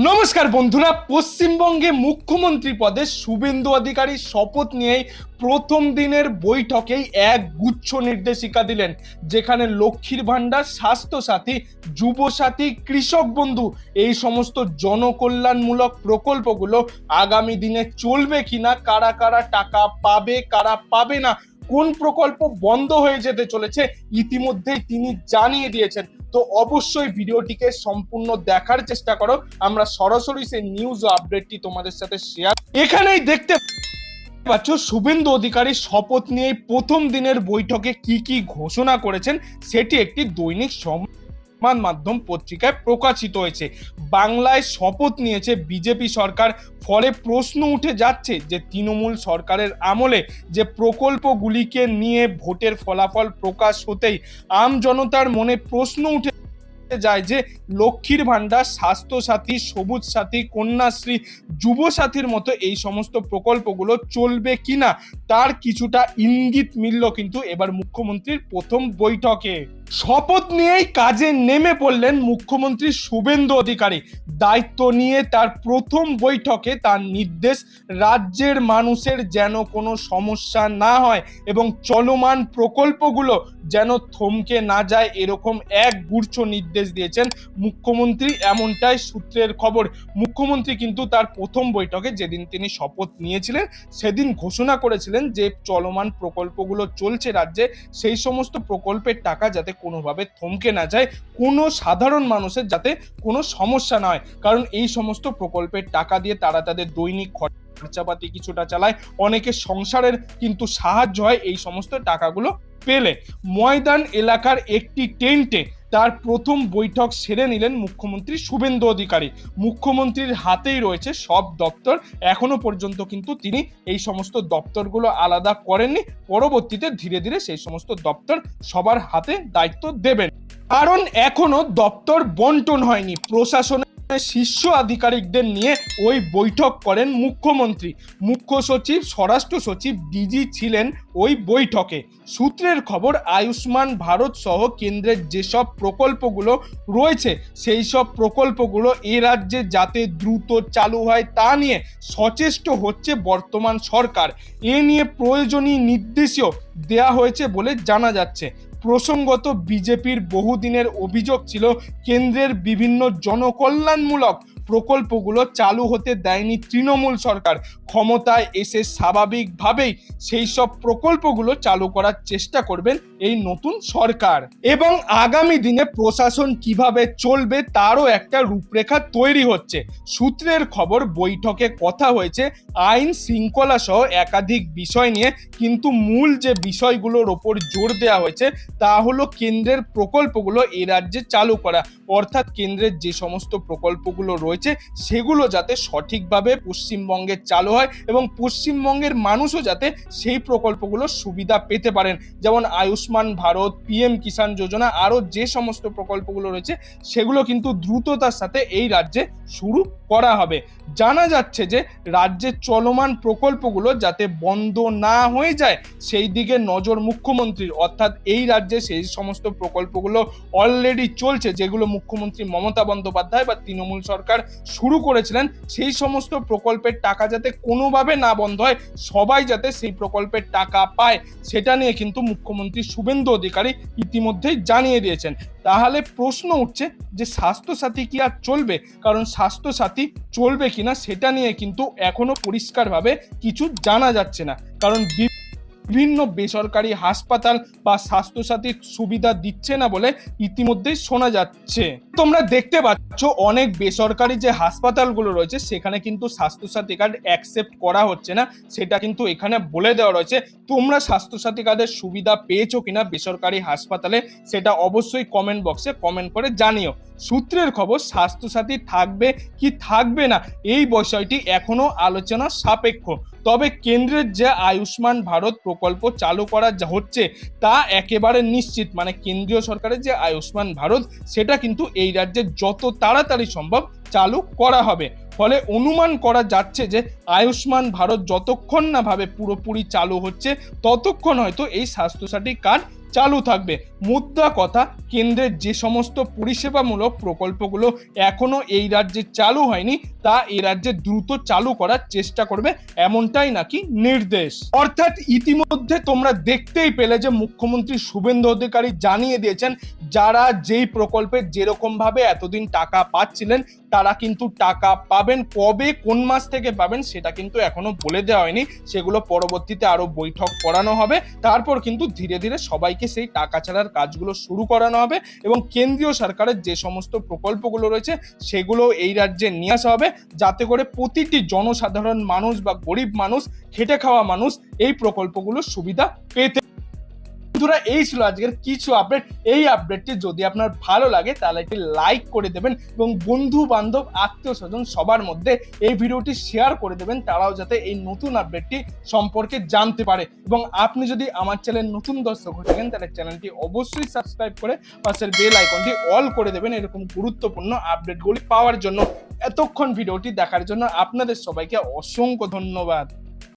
নমস্কার বন্ধুরা, পশ্চিমবঙ্গে মুখ্যমন্ত্রী পদে শুভেন্দু অধিকারী শপথ নিয়েই প্রথম দিনের বৈঠকেই এক গুচ্ছ নির্দেশিকা দিলেন, যেখানে লক্ষ্মীর ভান্ডার, স্বাস্থ্যসাথী, যুবসাথী, কৃষক বন্ধু এই সমস্ত জনকল্যাণমূলক প্রকল্পগুলো আগামী দিনে চলবে কিনা, কারা কারা টাকা পাবে, কারা পাবে না, কোন প্রকল্প বন্ধ হয়ে যেতে চলেছে ইতিমধ্যেই তিনি জানিয়ে দিয়েছেন। তো অবশ্যই ভিডিওটিকে সম্পূর্ণ দেখার চেষ্টা করো। আমরা সরাসরি সেই নিউজ ও আপডেটটি তোমাদের সাথে শেয়ার। এখানেই দেখতে পাচ্ছ শুভেন্দু অধিকারী শপথ নিয়ে প্রথম দিনের বৈঠকে কি কি ঘোষণা করেছেন সেটি একটি দৈনিক সংবাদ মাধ্যম পত্রিকায় প্রকাশিত হয়েছে। বাংলায় শপথ নিয়েছে বিজেপি সরকার। ফলে প্রশ্ন উঠে যাচ্ছে যে তৃণমূল সরকারের আমলে যে প্রকল্পগুলিকে নিয়ে ভোটের ফলাফল প্রকাশ হতেই আম জনতার মনে প্রশ্ন উঠে যায় যে লক্ষ্মীর ভান্ডার, স্বাস্থ্যসাথী, সবুজ সাথী, কন্যাশ্রী, যুবসাথীর মতো এই সমস্ত প্রকল্পগুলো চলবে কিনা তার কিছুটা ইঙ্গিত মিলল কিন্তু এবার মুখ্যমন্ত্রীর প্রথম বৈঠকে। শপথ নিয়েই কাজে নেমে পড়লেন মুখ্যমন্ত্রী শুভেন্দু অধিকারী। দায়িত্ব নিয়ে তার প্রথম বৈঠকে তার নির্দেশ, রাজ্যের মানুষের যেন কোনো সমস্যা না হয় এবং চলমান প্রকল্পগুলো যেন থমকে না যায়, এরকম এক গুচ্ছ নির্দেশ দিয়েছেন মুখ্যমন্ত্রী, এমনটাই সূত্রের খবর। মুখ্যমন্ত্রী কিন্তু তার প্রথম বৈঠকে, যেদিন তিনি শপথ নিয়েছিলেন, সেদিন ঘোষণা করেছিলেন যে চলমান প্রকল্পগুলো চলছে রাজ্যে, সেই সমস্ত প্রকল্পের টাকা যাতে কোনোভাবে থমকে না যায়, কোনো সাধারণ মানুষের যাতে কোনো সমস্যা না হয়, কারণ এই সমস্ত প্রকল্পের টাকা দিয়ে তারা তাদের দৈনিক খরচাপাতি কিছুটা চালায়, অনেকের সংসারের কিন্তু সাহায্য হয় এই সমস্ত টাকাগুলো পেলে। ময়দান এলাকার একটি টেন্টে তার প্রথম বৈঠক সেরে নিলেন মুখ্যমন্ত্রী শুভেন্দু অধিকারী। মুখ্যমন্ত্রীর হাতেই রয়েছে সব দপ্তর, এখনো পর্যন্ত কিন্তু তিনি এই সমস্ত দপ্তরগুলো আলাদা করেননি। পরবর্তীতে ধীরে ধীরে সেই সমস্ত দপ্তর সবার হাতে দায়িত্ব দেবেন, কারণ এখনো দপ্তর বন্টন হয়নি। প্রশাসনের শীর্ষ আধিকারিকদের নিয়ে ওই বৈঠক করেন মুখ্যমন্ত্রী। মুখ্য সচিব, স্বরাষ্ট্র সচিব, ডিজি ছিলেন ওই বৈঠকে। সূত্রের খবর, আয়ুষ্মান ভারত সহ কেন্দ্রের যেসব প্রকল্পগুলো রয়েছে সেই সব প্রকল্পগুলো এ রাজ্যে যাতে দ্রুত চালু হয় তা নিয়ে সচেষ্ট হচ্ছে বর্তমান সরকার। এ নিয়ে প্রয়োজনীয় নির্দেশও দেয়া হয়েছে বলে জানা যাচ্ছে। প্রসঙ্গত, বিজেপির বহুদিনের অভিযোগ ছিল কেন্দ্রের বিভিন্ন জনকল্যাণমূলক প্রকল্পগুলো চালু হতে দেয়নি তৃণমূল সরকার। ক্ষমতায় এসে স্বাভাবিকভাবেই সেই সব প্রকল্পগুলো চালু করার চেষ্টা করবেন এই নতুন সরকার, এবং আগামী দিনে প্রশাসন কিভাবে চলবে তারও একটা রূপরেখা তৈরি হচ্ছে। সূত্রের খবর, বৈঠকে কথা হয়েছে আইন শৃঙ্খলা সহ একাধিক বিষয় নিয়ে, কিন্তু মূল যে বিষয়গুলোর ওপর জোর দেওয়া হয়েছে তা হলো কেন্দ্রের প্রকল্পগুলো এ রাজ্যে চালু করা, অর্থাৎ কেন্দ্রের যে সমস্ত প্রকল্পগুলো রয়েছে সেগুলো যাতে সঠিকভাবে পশ্চিমবঙ্গে চালু হয় এবং পশ্চিমবঙ্গের মানুষও যাতে সেই প্রকল্পগুলোর সুবিধা পেতে পারেন। যেমন আয়ুষ্মান ভারত, পিএম কিষাণ যোজনা, আরও যে সমস্ত প্রকল্পগুলো রয়েছে সেগুলো কিন্তু দ্রুততার সাথে এই রাজ্যে শুরু করা হবে। জানা যাচ্ছে যে রাজ্যের চলমান প্রকল্পগুলো যাতে বন্ধ না হয়ে যায় সেই দিকে নজর মুখ্যমন্ত্রীর, অর্থাৎ এই রাজ্যে সেই সমস্ত প্রকল্পগুলো অলরেডি চলছে যেগুলো মুখ্যমন্ত্রী মমতা বন্দ্যোপাধ্যায় বা তৃণমূল সরকার শুরু করেছিলেন, সেই সমস্ত প্রকল্পের টাকা যাতে কোনোভাবে না বন্ধ হয়, সবাই যাতে সেই প্রকল্পের টাকা পায়, সেটা নিয়ে কিন্তু মুখ্যমন্ত্রী শুভেন্দু অধিকারী ইতিমধ্যেই জানিয়ে দিয়েছেন। তাহলে প্রশ্ন উঠছে যে স্বাস্থ্যসাথী কি আর চলবে? কারণ স্বাস্থ্যসাথী চলবে কিনা সেটা নিয়ে কিন্তু এখনো পরিষ্কারভাবে কিছু জানা যাচ্ছে না, কারণ বিভিন্ন বেসরকারি হাসপাতাল বা স্বাস্থ্যসাথীর সুবিধা দিচ্ছে না বলে ইতিমধ্যেই শোনা যাচ্ছে। তোমরা দেখতে পাচ্ছ অনেক বেসরকারি যে হাসপাতালগুলো রয়েছে সেখানে কিন্তু স্বাস্থ্যসাথী কার্ড অ্যাকসেপ্ট করা হচ্ছে না, সেটা কিন্তু এখানে বলে দেওয়া রয়েছে। তোমরা স্বাস্থ্যসাথী কার্ডের সুবিধা পেয়েছো কিনা বেসরকারি হাসপাতালে সেটা অবশ্যই কমেন্ট বক্সে কমেন্ট করে জানিও। সূত্রের খবর, স্বাস্থ্যসাথী থাকবে কি থাকবে না এই বিষয়টি এখনো আলোচনা সাপেক্ষ, তবে কেন্দ্রের যে আয়ুষ্মান ভারত প্রকল্প চালু করা হচ্ছে তা একেবারে নিশ্চিত, মানে কেন্দ্রীয় সরকারের যে আয়ুষ্মান ভারত সেটা কিন্তু এই রাজ্যে যত তাড়াতাড়ি সম্ভব চালু করা হবে। ফলে অনুমান করা যাচ্ছে যে আয়ুষ্মান ভারত যতক্ষণ না ভাবে পুরোপুরি চালু হচ্ছে ততক্ষণ হয়তো এই স্বাস্থ্যসাথী কার্ড চালু থাকবে। মুদ্রা কথা, কেন্দ্রের যে সমস্ত পরিষেবামূলক প্রকল্পগুলো এখনো এই রাজ্যে চালু হয়নি তা এই রাজ্যে দ্রুত চালু করার চেষ্টা করবে, এমনটাই নাকি নির্দেশ। অর্থাৎ ইতিমধ্যে তোমরা দেখতেই পেলে যে মুখ্যমন্ত্রী শুভেন্দু অধিকারী জানিয়ে দিয়েছেন যারা যেই প্রকল্পে যেরকম ভাবে এতদিন টাকা পাচ্ছিলেন তারা কিন্তু টাকা পাবেন। কবে কোন মাস থেকে পাবেন সেটা কিন্তু এখনো বলে দেওয়া হয়নি, সেগুলো পরবর্তীতে আরো বৈঠক করানো হবে, তারপর কিন্তু ধীরে ধীরে সবাইকে সেই টাকা ছাড়ার কাজগুলো শুরু করানো হবে এবং কেন্দ্রীয় সরকারের যে সমস্ত প্রকল্পগুলো রয়েছে সেগুলো এই রাজ্যে নিয়ে আসা হবে, যাতে করে প্রতিটি জনসাধারণ মানুষ বা গরিব মানুষ, খেটে খাওয়া মানুষ এই প্রকল্পগুলোর সুবিধা পেতে। বন্ধুরা, এই ছিল আজকের কিছু আপডেট। এই আপডেটটি যদি আপনার ভালো লাগে তাহলে একটি লাইক করে দেবেন এবং বন্ধু বান্ধব আত্মীয় স্বজন সবার মধ্যে এই ভিডিওটি শেয়ার করে দেবেন, তারাও যাতে এই নতুন আপডেটটি সম্পর্কে জানতে পারে। এবং আপনি যদি আমার চ্যানেল নতুন দর্শক হয়ে থাকেন তাহলে চ্যানেলটি অবশ্যই সাবস্ক্রাইব করে পাশের বেল আইকনটি অল করে দেবেন এরকম গুরুত্বপূর্ণ আপডেটগুলি পাওয়ার জন্য। এতক্ষণ ভিডিওটি দেখার জন্য আপনাদের সবাইকে অসংখ্য ধন্যবাদ।